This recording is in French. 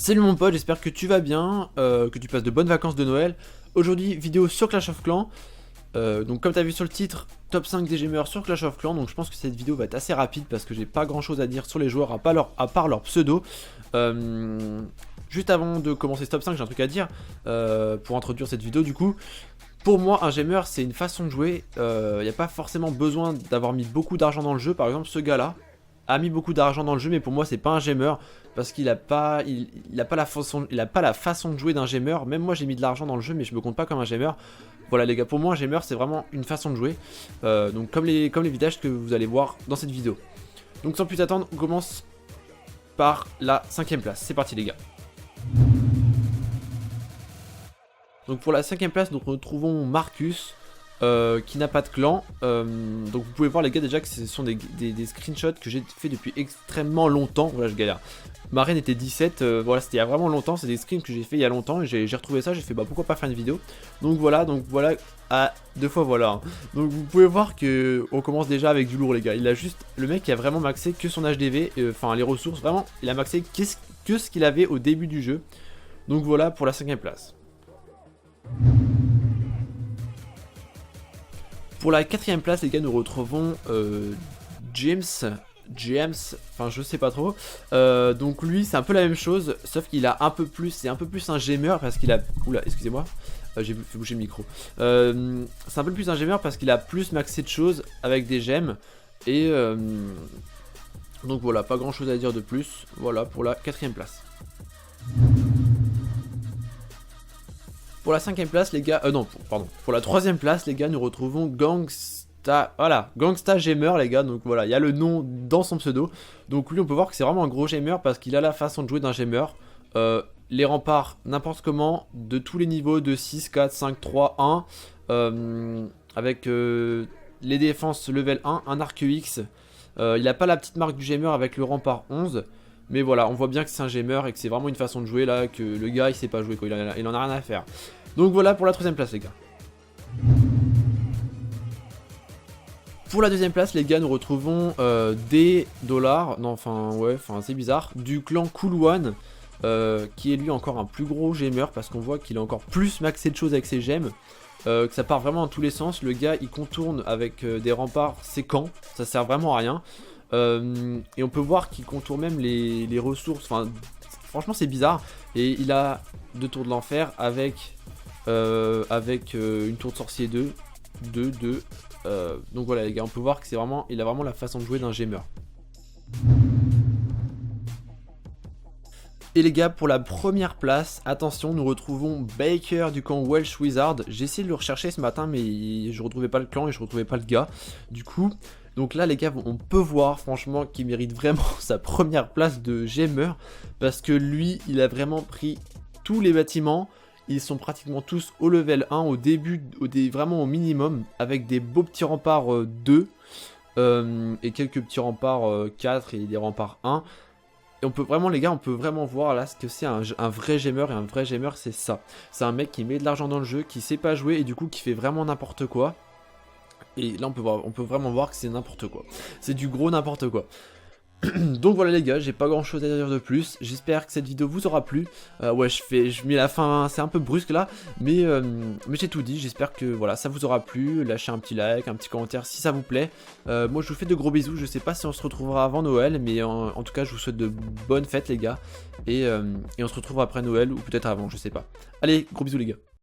Salut mon pote, j'espère que tu vas bien, que tu passes de bonnes vacances de Noël. Aujourd'hui, vidéo sur Clash of Clans. Donc comme tu as vu sur le titre, top 5 des gamers sur Clash of Clans. Donc je pense que cette vidéo va être assez rapide parce que j'ai pas grand chose à dire sur les joueurs à part leur pseudo. Juste avant de commencer ce top 5, j'ai un truc à dire pour introduire cette vidéo du coup. Pour moi, un gamer, c'est une façon de jouer. Il n'y a pas forcément besoin d'avoir mis beaucoup d'argent dans le jeu. Par exemple, ce gars-là a mis beaucoup d'argent dans le jeu, mais pour moi, c'est pas un gamer parce qu'il a pas, il a pas la façon de jouer d'un gamer. Même moi, j'ai mis de l'argent dans le jeu, mais je me compte pas comme un gamer. Voilà, les gars, pour moi, un gamer, c'est vraiment une façon de jouer. Donc, comme les visages que vous allez voir dans cette vidéo. Donc, sans plus attendre, on commence par la 5ème place. C'est parti, les gars. Donc pour la 5ème place, nous retrouvons Marcus qui n'a pas de clan. Donc vous pouvez voir les gars déjà que ce sont des screenshots que j'ai fait depuis extrêmement longtemps. Voilà, je galère. Ma reine était 17, voilà, c'était il y a vraiment longtemps. C'est des screens que j'ai fait il y a longtemps et j'ai retrouvé ça. J'ai fait bah pourquoi pas faire une vidéo. Donc voilà, à deux fois voilà. Hein. Donc vous pouvez voir que on commence déjà avec du lourd les gars. Il a juste, le mec qui a vraiment maxé que son HDV, enfin les ressources, vraiment il a maxé que ce qu'il avait au début du jeu. Donc voilà pour la 5ème place. Pour la 4ème place, les gars, nous retrouvons James, enfin je sais pas trop. Donc lui, c'est un peu la même chose, sauf qu'il a un peu plus, c'est un peu plus un gamer parce qu'il a, oula, excusez-moi, j'ai fait bouger le micro. C'est un peu plus un gamer parce qu'il a plus maxé de choses avec des gemmes et donc voilà, pas grand chose à dire de plus. Voilà pour la 4ème place. Pour la 5ème place, les gars, non, pardon, pour la 3ème place, les gars, nous retrouvons Gangsta, voilà, Gangsta Gamer, les gars, donc voilà, il y a le nom dans son pseudo, donc lui, on peut voir que c'est vraiment un gros gamer parce qu'il a la façon de jouer d'un gamer, les remparts, n'importe comment, de tous les niveaux, de 6, 4, 5, 3, 1, avec les défenses level 1, un arc X, il a pas la petite marque du gamer avec le rempart 11, mais voilà, on voit bien que c'est un gamer et que c'est vraiment une façon de jouer là, que le gars il sait pas jouer quoi, il en a rien à faire. Donc voilà pour la 3ème place les gars. Pour la 2ème place les gars, nous retrouvons des dollars, non enfin ouais, enfin c'est bizarre, du clan Cool One, qui est lui encore un plus gros gamer parce qu'on voit qu'il a encore plus maxé de choses avec ses gemmes. Que ça part vraiment dans tous les sens, le gars il contourne avec des remparts séquents, ça sert vraiment à rien. Et on peut voir qu'il contourne même les ressources, enfin franchement c'est bizarre. Et il a 2 tours de l'enfer avec, une tour de sorcier 2. Donc voilà les gars, on peut voir que c'est vraiment, il a vraiment la façon de jouer d'un gamer. Et les gars, pour la première place, attention, nous retrouvons Baker du camp Welsh Wizard. J'ai essayé de le rechercher ce matin mais je retrouvais pas le clan et je retrouvais pas le gars. Du coup, donc là les gars, on peut voir franchement qu'il mérite vraiment sa première place de gamer. Parce que lui, il a vraiment pris tous les bâtiments. Ils sont pratiquement tous au level 1, au début, vraiment au minimum. Avec des beaux petits remparts 2 et quelques petits remparts 4 et des remparts 1. Et on peut vraiment les gars, on peut vraiment voir là ce que c'est un vrai gamer. Et un vrai gamer c'est ça. C'est un mec qui met de l'argent dans le jeu, qui sait pas jouer et du coup qui fait vraiment n'importe quoi. Et là on peut vraiment voir que c'est n'importe quoi. C'est du gros n'importe quoi. Donc voilà les gars, j'ai pas grand chose à dire de plus. J'espère que cette vidéo vous aura plu. Ouais, je mets la fin, c'est un peu brusque là, mais j'ai tout dit. J'espère que voilà, ça vous aura plu. Lâchez un petit like, un petit commentaire si ça vous plaît. Moi je vous fais de gros bisous. Je sais pas si on se retrouvera avant Noël, mais en tout cas je vous souhaite de bonnes fêtes les gars. Et on se retrouve après Noël ou peut-être avant, je sais pas. Allez, gros bisous les gars.